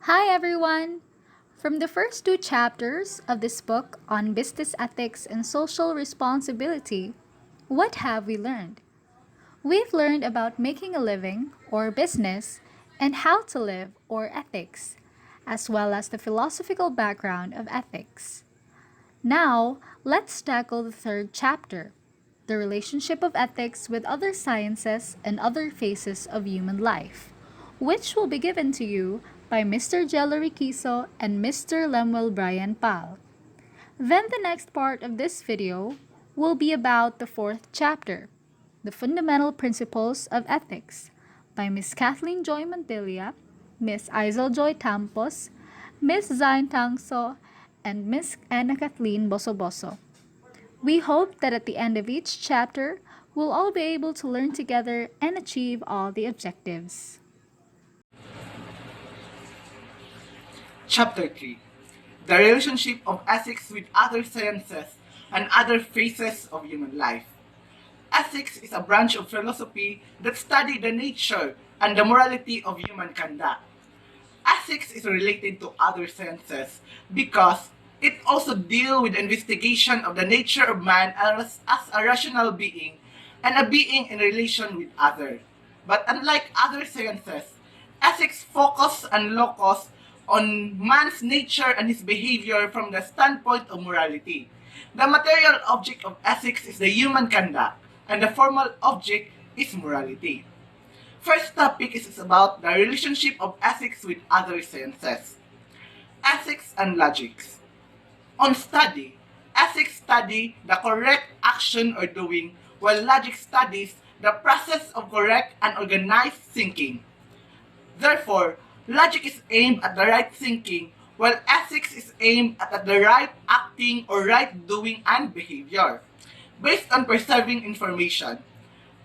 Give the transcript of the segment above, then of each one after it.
Hi everyone! From the first two chapters of this book on business ethics and social responsibility, what have we learned? We've learned about making a living, or business, and how to live, or ethics, as well as the philosophical background of ethics. Now, let's tackle the third chapter, the relationship of ethics with other sciences and other phases of human life, which will be given to you by Mr. Jello Riquizo and Mr. Lemuel Brian Pal. Then the next part of this video will be about the fourth chapter, the fundamental principles of ethics, by Miss Kathleen Joy Montilla, Miss Isel Joy Tampos, Miss Zain Tangso, and Miss Anna Kathleen Bosoboso. We hope that at the end of each chapter, we'll all be able to learn together and achieve all the objectives. Chapter 3: The relationship of ethics with other sciences and other phases of human life. Ethics is a branch of philosophy that studies the nature and the morality of human conduct. Ethics is related to other sciences because it also deals with the investigation of the nature of man as a rational being and a being in relation with others. But unlike other sciences, ethics focus and locus on man's nature and his behavior from the standpoint of morality. The material object of ethics is the human conduct, and the formal object is morality. First topic is about the relationship of ethics with other sciences. Ethics and logics. On study, ethics study the correct action or doing, while logic studies the process of correct and organized thinking. Therefore, logic is aimed at the right thinking, while ethics is aimed at the right acting or right doing and behavior. Based on preserving information,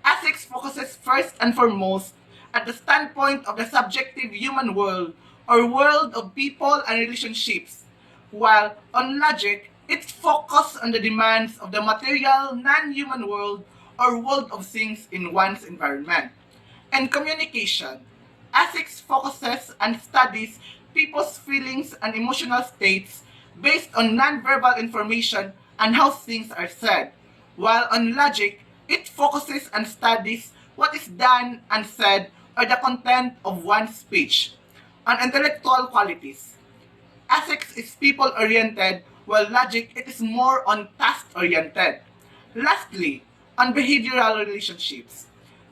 ethics focuses first and foremost at the standpoint of the subjective human world or world of people and relationships, while on logic, it focuses on the demands of the material non-human world or world of things in one's environment. And communication, ethics focuses and studies people's feelings and emotional states based on non-verbal information and how things are said, while on logic, it focuses and studies what is done and said or the content of one's speech. On intellectual qualities, ethics is people-oriented while logic it is more on task-oriented. Lastly, on behavioral relationships,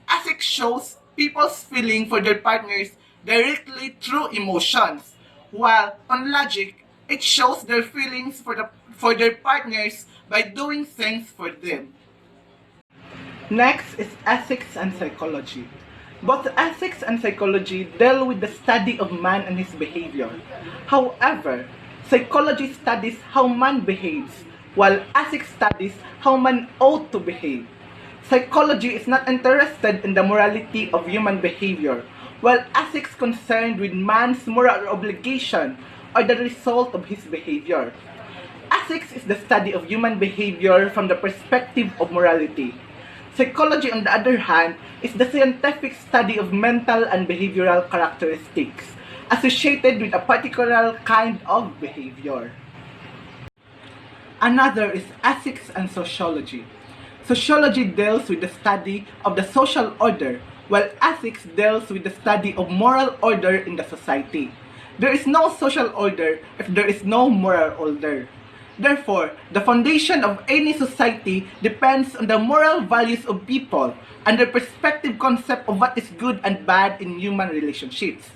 ethics shows people's feeling for their partners directly through emotions, while on logic, it shows their feelings for their partners by doing things for them. Next is ethics and psychology. Both ethics and psychology deal with the study of man and his behavior. However, psychology studies how man behaves, while ethics studies how man ought to behave. Psychology is not interested in the morality of human behavior, while ethics concerned with man's moral obligation or the result of his behavior. Ethics is the study of human behavior from the perspective of morality. Psychology, on the other hand, is the scientific study of mental and behavioral characteristics associated with a particular kind of behavior. Another is ethics and sociology. Sociology deals with the study of the social order, while ethics deals with the study of moral order in the society. There is no social order if there is no moral order. Therefore, the foundation of any society depends on the moral values of people and their perspective concept of what is good and bad in human relationships.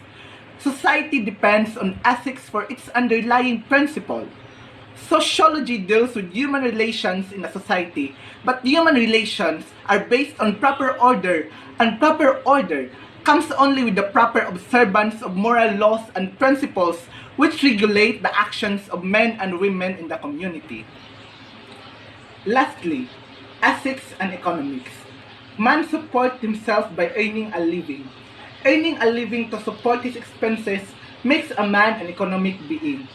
Society depends on ethics for its underlying principle. Sociology deals with human relations in a society, but human relations are based on proper order, and proper order comes only with the proper observance of moral laws and principles which regulate the actions of men and women in the community. Lastly, ethics and economics. Man supports himself by earning a living. Earning a living to support his expenses makes a man an economic being.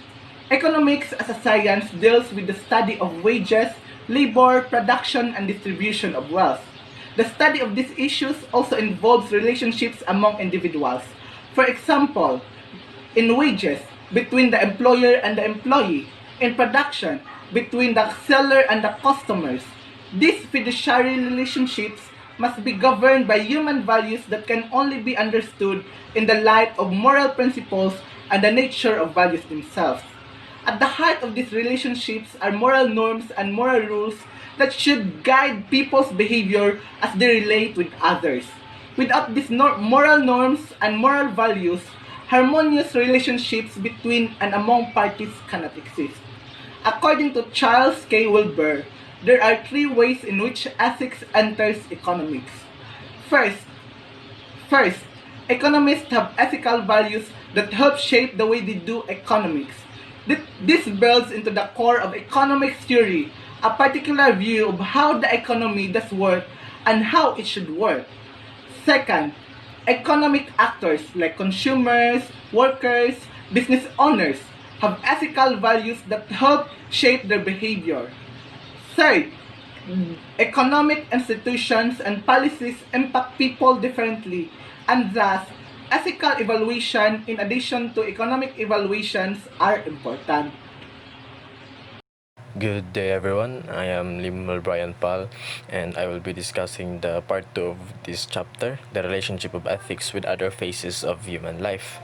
Economics as a science deals with the study of wages, labor, production, and distribution of wealth. The study of these issues also involves relationships among individuals. For example, in wages between the employer and the employee, in production between the seller and the customers. These fiduciary relationships must be governed by human values that can only be understood in the light of moral principles and the nature of values themselves. At the heart of these relationships are moral norms and moral rules that should guide people's behavior as they relate with others. Without these moral norms and moral values, harmonious relationships between and among parties cannot exist. According to Charles K. Wilber, there are three ways in which ethics enters economics. First, First, economists have ethical values that help shape the way they do economics. This builds into the core of economics theory, a particular view of how the economy does work and how it should work. Second, economic actors like consumers, workers, business owners have ethical values that help shape their behavior. Third, economic institutions and policies impact people differently, and thus, ethical evaluation in addition to economic evaluations are important. Good day, everyone. I am Limal Brian Pal, and I will be discussing the part 2 of this chapter, the relationship of ethics with other phases of human life.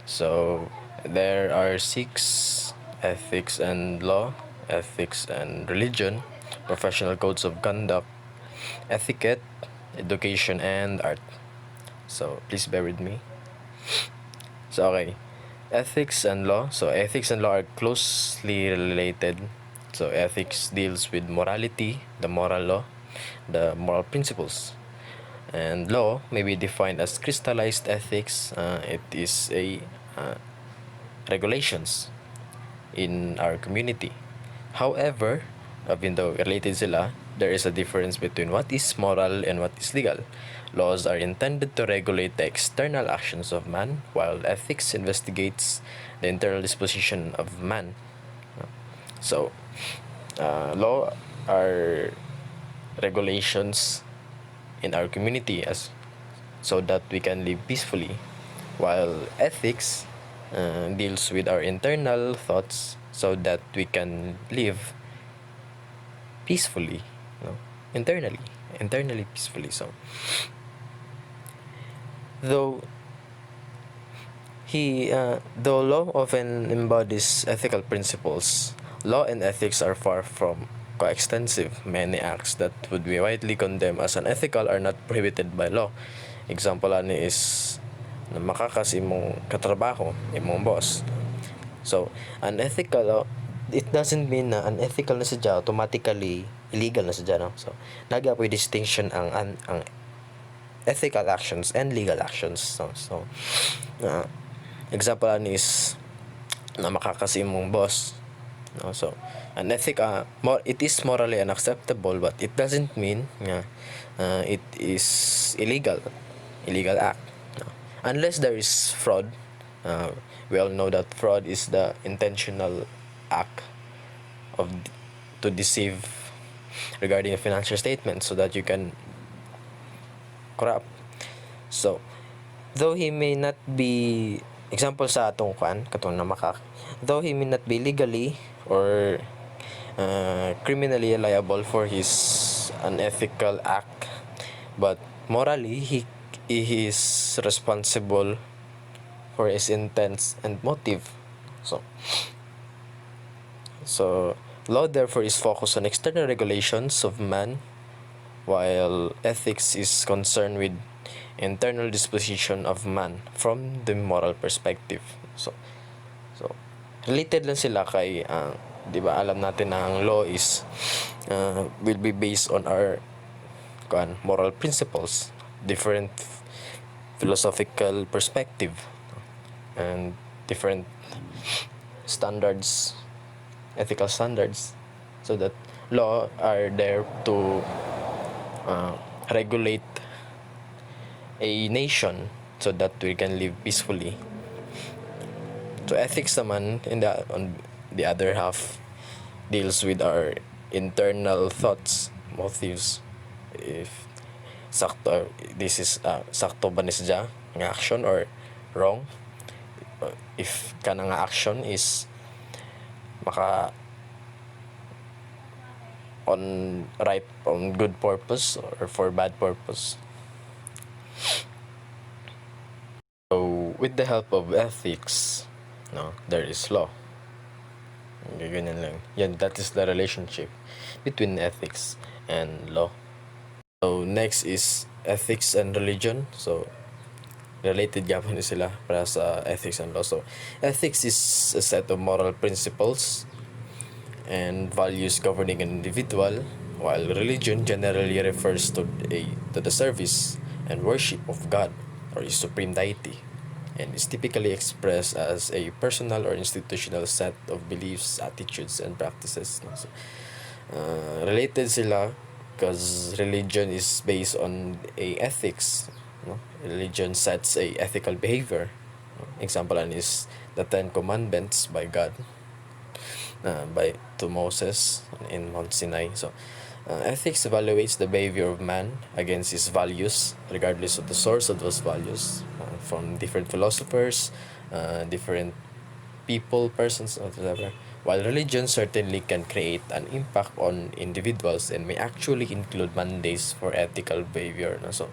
So, there are 6 ethics and law, ethics and religion, professional codes of conduct, etiquette, education, and art. So, please bear with me. So, okay. Ethics and law. So, ethics and law are closely related. So, ethics deals with morality, the moral law, the moral principles. And law may be defined as crystallized ethics. It is a regulations in our community. However, even though related sila, there is a difference between what is moral and what is legal. Laws are intended to regulate the external actions of man, while ethics investigates the internal disposition of man. So, law are regulations in our community as so that we can live peacefully, while ethics deals with our internal thoughts so that we can live peacefully, internally peacefully. So, though though law often embodies ethical principles, law and ethics are far from coextensive. Many acts that would be widely condemned as unethical are not prohibited by law. Example ani is na makakas imong katrabaho, imong boss. So, unethical, it doesn't mean na unethical na sadya automatically illegal na sadya, no? So, naga po distinction ang ethical actions and legal actions. So example ani is na makakasi mong boss, no? So, it is morally unacceptable, but it doesn't mean nga it is illegal act, no? Unless there is fraud. We all know that fraud is the intentional act of to deceive regarding a financial statement so that you can corrupt. So, though he may not be example sa atong katong na though he may not be legally or criminally liable for his unethical act, but morally he is responsible for his intents and motive. So law therefore is focused on external regulations of man, while ethics is concerned with internal disposition of man from the moral perspective. So related lang sila kay 'di ba alam natin na ang law is will be based on our moral principles, different philosophical perspective, and different standards, ethical standards, so that law are there to regulate a nation so that we can live peacefully. So ethics naman on the other half deals with our internal thoughts, motives, if sakto this is sakto ba ni siya ng action or wrong. if kanang action is maka on good purpose or for bad purpose. So with the help of ethics, no, there is law. Ganyan lang. Yan, that is the relationship between ethics and law. So next is ethics and religion. So related gapon ni sila para sa ethics and law. So ethics is a set of moral principles and values governing an individual, while religion generally refers to the service and worship of God or His supreme deity, and is typically expressed as a personal or institutional set of beliefs, attitudes, and practices. No? So, related sila because religion is based on a ethics. No? Religion sets a ethical behavior. Example is the Ten Commandments by God, by to Moses in Mount Sinai. So, ethics evaluates the behavior of man against his values, regardless of the source of those values, from different philosophers, different people, persons, whatever. While religion certainly can create an impact on individuals and may actually include mandates for ethical behavior. No? So,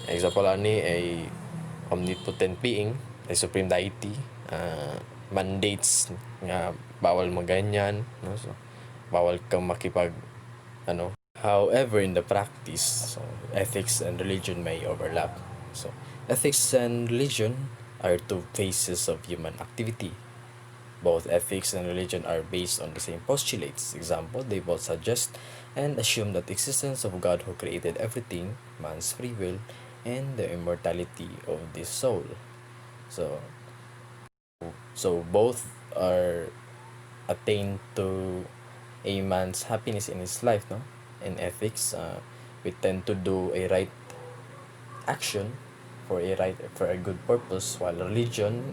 example ani a omnipotent being, a supreme deity, mandates nga bawal maganyan, no? So, bawal kang makipag ano. However, in the practice, so ethics and religion may overlap. So, ethics and religion are two phases of human activity. Both ethics and religion are based on the same postulates. Example, they both suggest and assume that the existence of God who created everything, man's free will, and the immortality of the soul. So, both are attained to a man's happiness in his life, no? In ethics, we tend to do a right action for a good purpose, while religion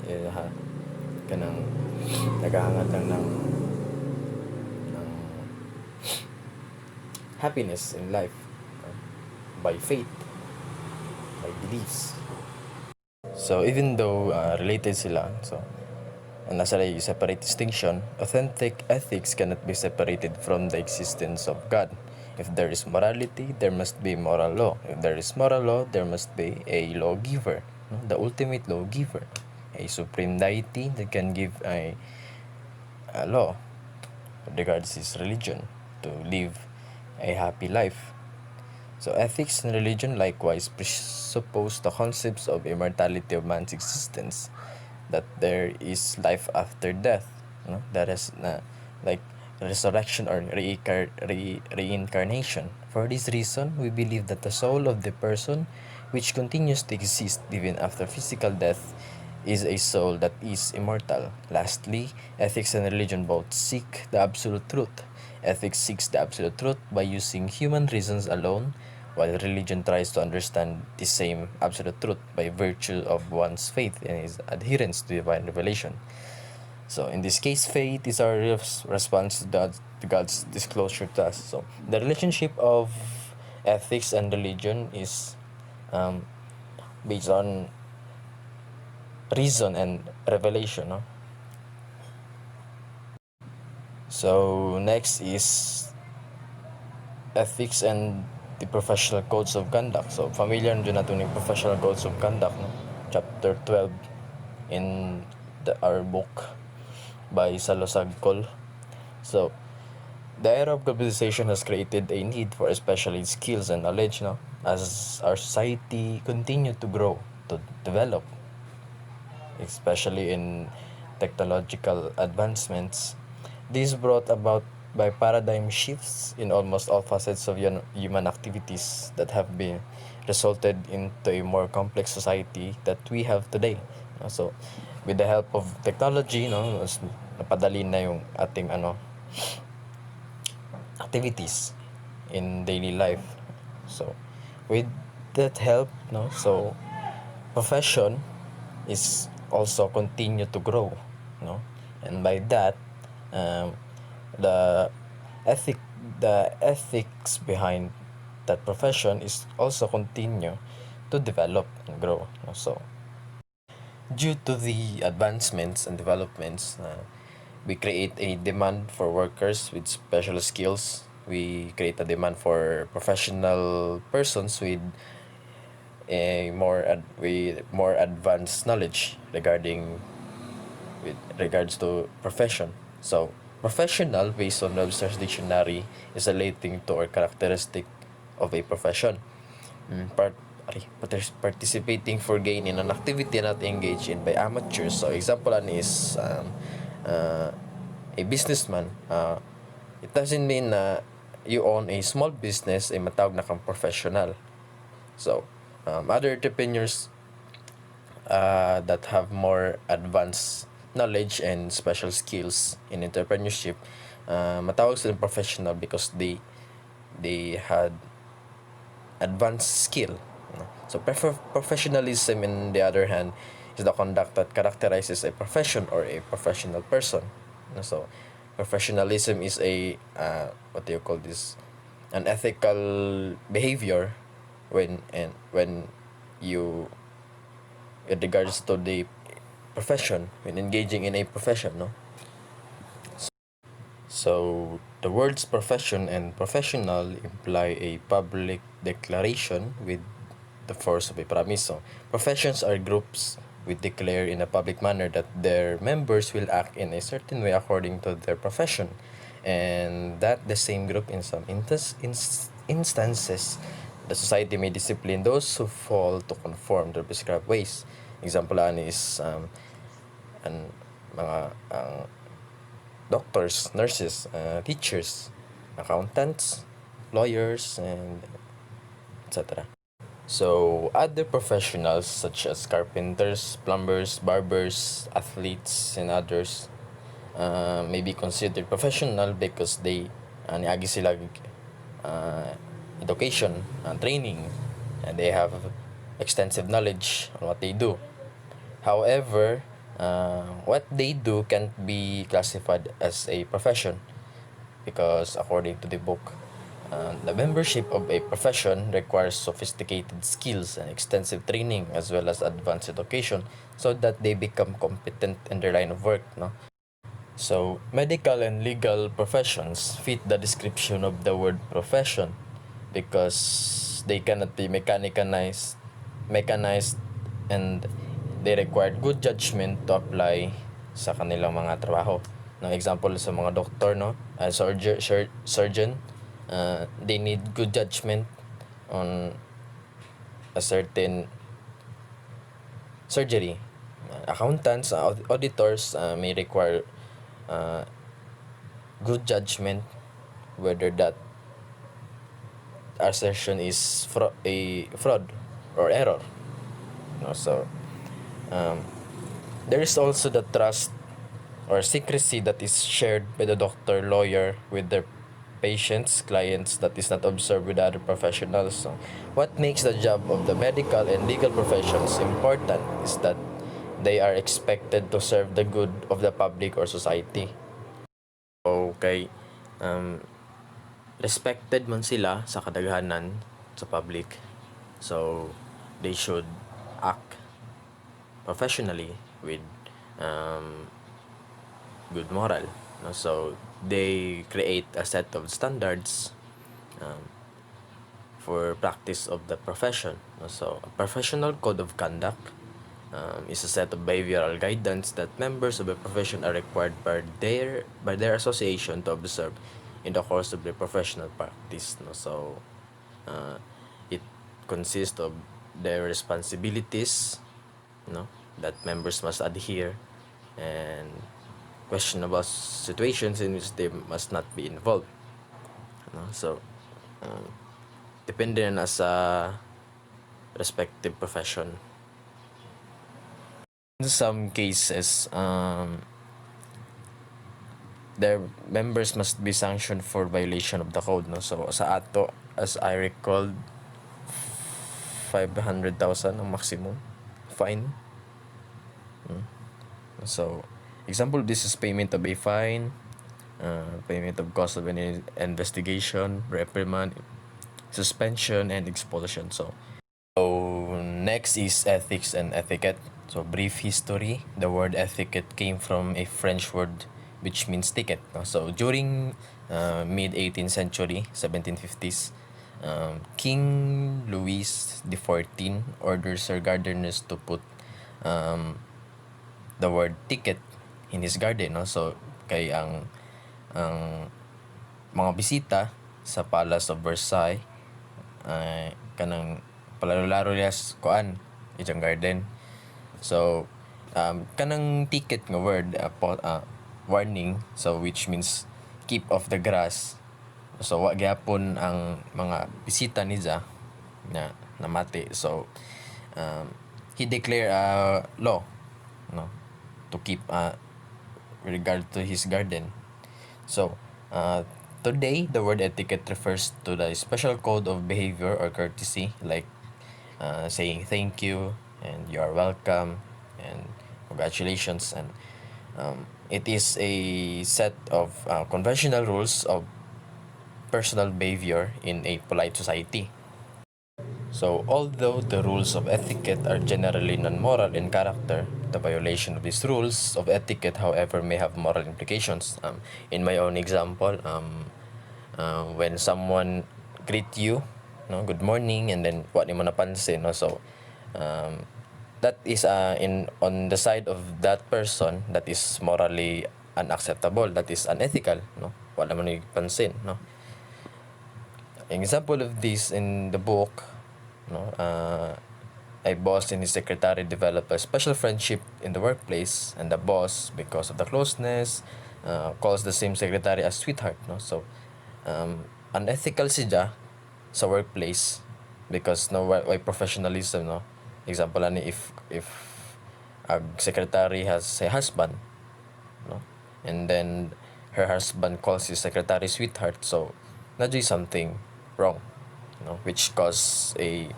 kanang naghahangad lang ng happiness in life, by faith, by beliefs. So even though related sila, so nasa yung separate distinction, authentic ethics cannot be separated from the existence of God. If there is morality, there must be moral law. If there is moral law, there must be a lawgiver, no? The ultimate lawgiver, a supreme deity that can give a law with regards his religion to live a happy life. So ethics and religion likewise presuppose the concepts of immortality of man's existence, that there is life after death, no? That is like resurrection or reincarnation. For this reason, we believe that the soul of the person, which continues to exist even after physical death, is a soul that is immortal. Lastly, ethics and religion both seek the absolute truth. Ethics seeks the absolute truth by using human reasons alone, while religion tries to understand the same absolute truth by virtue of one's faith and his adherence to divine revelation. So in this case, faith is our response to God's disclosure to us. So the relationship of ethics and religion is based on reason and revelation. No? So next is ethics and the professional codes of conduct. So familiar nyo na ito ng professional codes of conduct, no? Chapter 12 in our book by Salosagkol. So the era of globalization has created a need for especially skills and knowledge, no? As our society continue to grow, to develop, especially in technological advancements. This brought about by paradigm shifts in almost all facets of human activities that have been resulted into a more complex society that we have today. So, with the help of technology, no, mas napadali na yung ating activities in daily life. So, with that help, no, so profession is also continue to grow, no, and by that, the ethics behind that profession is also continue to develop and grow, no? So Due to the advancements and developments, we create a demand for workers with special skills. We create a demand for professional persons with more advanced knowledge with regards to profession. So, professional, based on Webster's dictionary, is relating to or characteristic of a profession. Participating for gain in an activity not engaged in by amateurs. So, example is uh, a businessman. It doesn't mean na you own a small business ay matawag na kang professional. So, other entrepreneurs that have more advanced knowledge and special skills in entrepreneurship, matawag silang professional because they had advanced skill. So professionalism, in the other hand, is the conduct that characterizes a profession or a professional person. So professionalism is a what do you call this? An ethical behavior when you, with regards to the profession, when engaging in a profession, no. So, the words profession and professional imply a public declaration with the force of a promise. So, professions are groups which declare in a public manner that their members will act in a certain way according to their profession, and that the same group in some instances, the society may discipline those who fall to conform to prescribed ways. Example is ang mga doctors, nurses, teachers, accountants, lawyers, and etc. So, other professionals such as carpenters, plumbers, barbers, athletes, and others may be considered professional because they niagi sila education, training, and they have extensive knowledge on what they do. However, what they do can't be classified as a profession because, according to the book, the membership of a profession requires sophisticated skills and extensive training as well as advanced education so that they become competent in their line of work. No? So, medical and legal professions fit the description of the word profession because they cannot be mechanized, and they require good judgment to apply sa kanilang mga trabaho. No, example sa mga doktor, no, surgeon, they need good judgment on a certain surgery. Accountants, auditors may require good judgment whether that assertion is a fraud or error. No, so there is also the trust or secrecy that is shared by the doctor, lawyer with their patients, clients that is not observed with other professionals. So, what makes the job of the medical and legal professions important is that they are expected to serve the good of the public or society. Okay, respected man sila sa kadaghanan sa public. So, they should act professionally with good moral. No? So, they create a set of standards for practice of the profession. No? So, a professional code of conduct is a set of behavioral guidance that members of a profession are required by their association to observe in the course of their professional practice. No? So, it consists of their responsibilities, no, that members must adhere, and questionable situations in which they must not be involved. No? So, depende na sa respective profession. In some cases, their members must be sanctioned for violation of the code. No? So, sa ato, as I recall, 500,000 ang maximum fine. So, example, this is payment of a fine, payment of cost of any investigation, reprimand, suspension, and expulsion. So next is ethics and etiquette. So, brief history. The word etiquette came from a French word which means ticket. No? So, during mid-18th century, 1750s, King Louis XIV ordered Sir Gardiners to put um, the word ticket in his garden. No? So, kay ang mga bisita sa Palace of Versailles ay kanang palarolaro niya kuan ijang garden. So kanang ticket nga word warning, so which means keep off the grass. So wa gyapon ang mga bisita niya na namati. So he declare a law, no, to keep regard to his garden. So today the word etiquette refers to the special code of behavior or courtesy, like saying thank you and you are welcome and congratulations, and it is a set of conventional rules of personal behavior in a polite society. So, although the rules of etiquette are generally non-moral in character, the violation of these rules of etiquette, however, may have moral implications. In my own example, when someone greet you, no, good morning, and then what ni mo napansin, no, so that is in on the side of that person that is morally unacceptable, that is unethical, no, wala mo ni pansin, no. Example of this in the book, no, a boss and his secretary develop a special friendship in the workplace, and the boss, because of the closeness, calls the same secretary as sweetheart, no. So unethical siya sa workplace because no why professionalism, no. Example ani if a secretary has a husband, no, and then her husband calls his secretary sweetheart, so nadyo'y something wrong, no, which cause a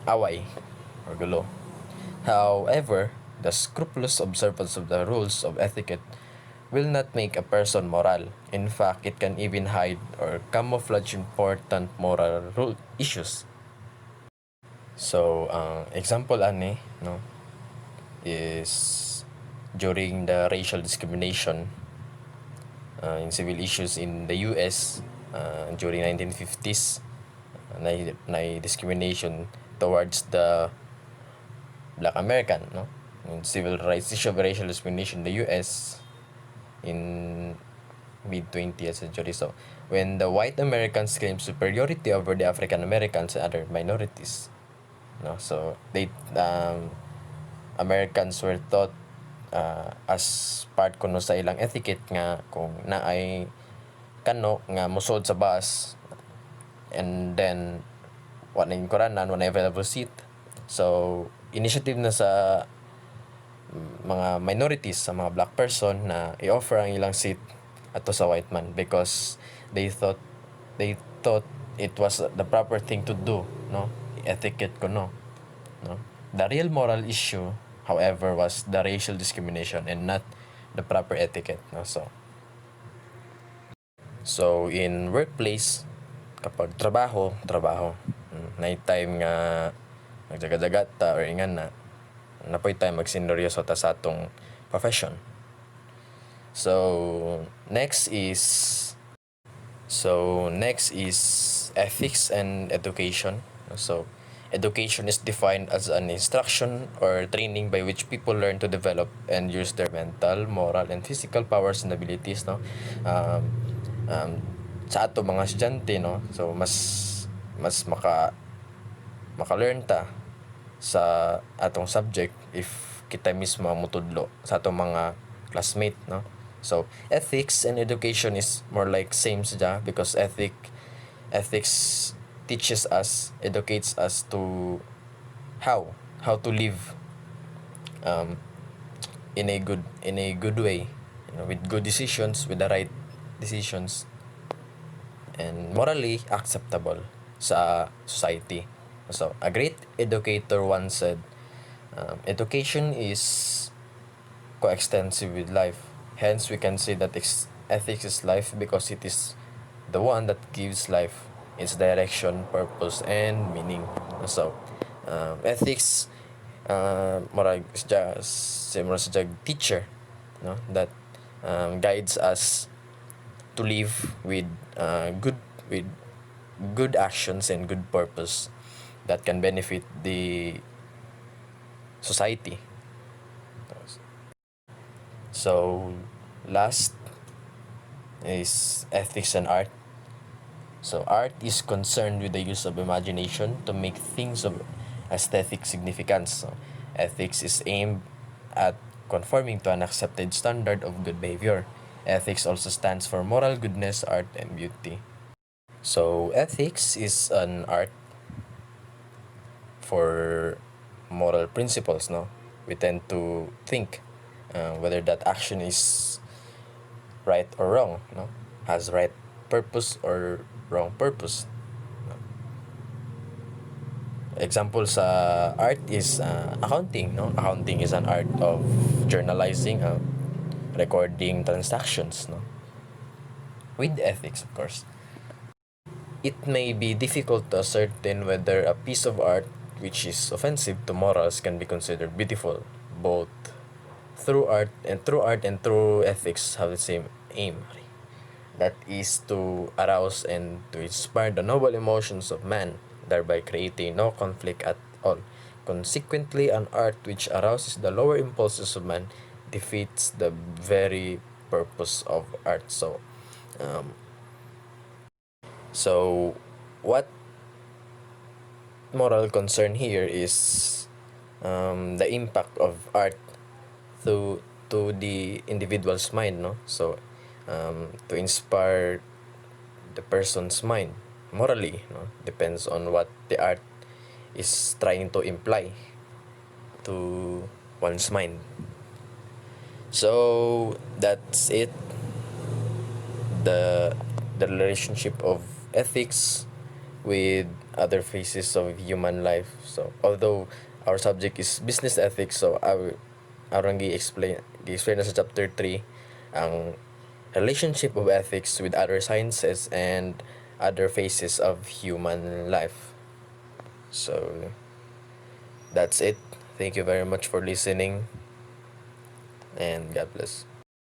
away or gulo. However, the scrupulous observance of the rules of etiquette will not make a person moral. In fact, it can even hide or camouflage important moral rule issues. So, example ani, no, is during the racial discrimination in civil issues in the US during 1950s, na discrimination towards the Black American, no, in civil rights issue of racial discrimination in the US in mid 20th century. So when the white Americans claimed superiority over the African Americans and other minorities, no, so they Americans were taught as part kuno sa ilang etiquette nga kung naay kano nga musod sa bus and then wa na yung koranan, wa na available seat. So initiative na sa mga minorities, sa mga black person na i-offer ang ilang seat ato sa white man because they thought it was the proper thing to do, no, etiquette kuno, no. The real moral issue, however, was the racial discrimination and not the proper etiquette, no. So in workplace, kapag trabaho night time nga nagjaga-jagat ta or ingan na napoy tayo magsineryoso ta sa atong profession. So next is ethics and education. So education is defined as an instruction or training by which people learn to develop and use their mental, moral, and physical powers and abilities, no. Sa ato mga estudyante, no, so mas maka-learn ta sa atong subject if kita mismo mutudlo sa atong mga classmate, no. So ethics and education is more like same siya because ethics teaches us, educates us to how to live in a good way, you know, with good decisions, with the right decisions, and morally acceptable sa society. So a great educator once said, education is coextensive with life. Hence, we can say that ethics is life because it is the one that gives life its direction, purpose, and meaning. So, ethics murag sa teacher, no, that guides us to live with good actions and good purpose that can benefit the society. So last is ethics and art. So art is concerned with the use of imagination to make things of aesthetic significance. So ethics is aimed at conforming to an accepted standard of good behavior. Ethics also stands for moral goodness, art, and beauty. So ethics is an art for moral principles, no? We tend to think whether that action is right or wrong, no? Has right purpose or wrong purpose. Example sa art is accounting, no? Accounting is an art of journalizing, recording transactions, no? With ethics, of course. It may be difficult to ascertain whether a piece of art which is offensive to morals can be considered beautiful. Both through art and through ethics have the same aim. That is to arouse and to inspire the noble emotions of man, thereby creating no conflict at all. Consequently, an art which arouses the lower impulses of man defeats the very purpose of art. Um, so what moral concern here is the impact of art to the individual's mind, no? So to inspire the person's mind morally, no, depends on what the art is trying to imply to one's mind. So that's it, the relationship of ethics with other phases of human life. So although our subject is business ethics, so aron gi-explain na sa chapter 3 ang relationship of ethics with other sciences and other phases of human life. So that's it. Thank you very much for listening, and God bless.